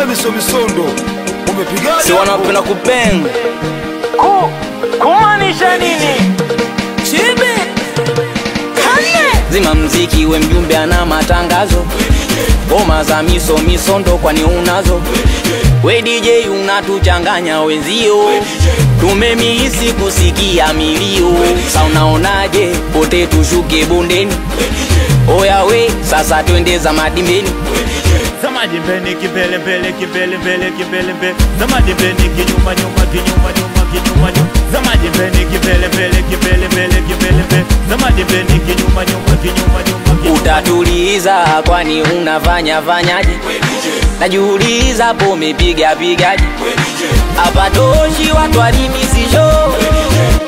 misondo umepigaje? Si wanapenda kupenda kumaanisha nini? Chibe kane zima mziki we mjumbe ana matangazo, ngoma za misondo kwani unazo? We DJ unatuchanganya wenzio, tumemihisi kusikia milio. Sa unaonaje pote tushuke bondeni? Oya we sasa twende za madimbeni. Zamadi mbeni kibele mbele kibele mbele kibele mbele. Zamadi mbeni kinyuma nyuma kinyuma nyuma kinyuma nyuma. Zamadi mbeni kibele mbele kibele mbele kibele mbele. Zamadi mbeni kinyuma nyuma kinyuma nyuma. Utatuliza kwani unafanya fanyaje? Najiuliza po umepiga pigaje? Hapa toshi watu walimisisho,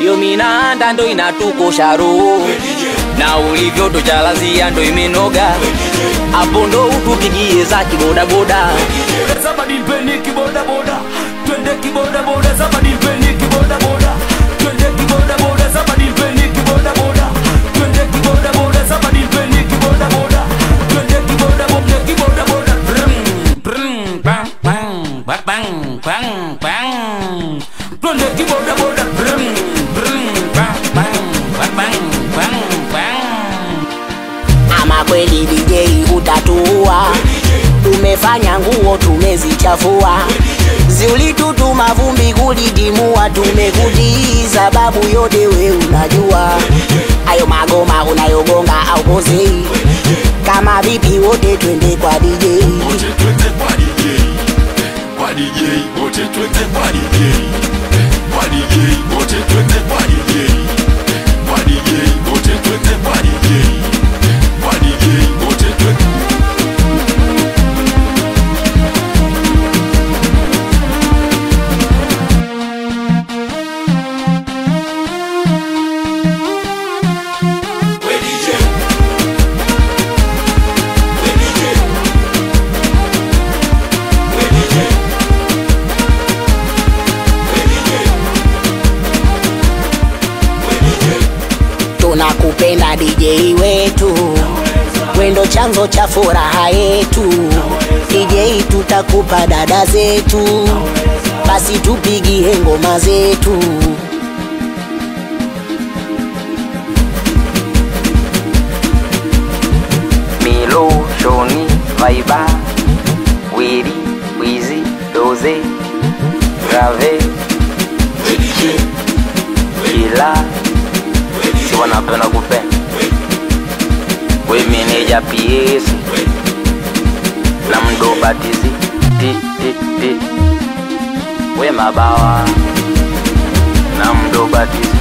yo minanda ndo inatukosha roho, na ulivyo tuchalazia ndo imenoga. Hapo ndo utupigie za kiboda boda. Zamadi mbeni kiboda boda, twende kiboda boda. Zamadi mbeni kiboda boda, twende kiboda boda. Zamadi mbeni kiboda boda, twende kiboda boda. Zamadi mbeni kiboda boda, twende kiboda boda. Kiboda boda brum bang bang bang bang bang. Twende kiboda boda brum bang bang bang bang bang. Ama kweli DJ utatua, tumefanya nguo tumezichafua, ziulitutuma vumbi kulidimua, tumekutii sababu yote we unajua. Ayo magoma unayogonga au pozei, kama vipi wote twende kwa DJ. Wote twende kwa DJ, kwa DJ, wote twende kwa DJ, kwa DJ, wote twende kwa DJ, kwa DJ, wote twende kwa DJ, kwa DJ, wote twende. Tunakupenda DJ wetu, wendo chanzo cha furaha yetu. DJ tutakupa dada zetu, basi tupigie ngoma zetu. Milo, Shoni, Vaiba, Wiri, Wizi, Doze, Grave, Chichi, Kila. Si wanapenda kupenda we meneja PS na mdobatizi ti ti ti we mabawa na mdobatizi.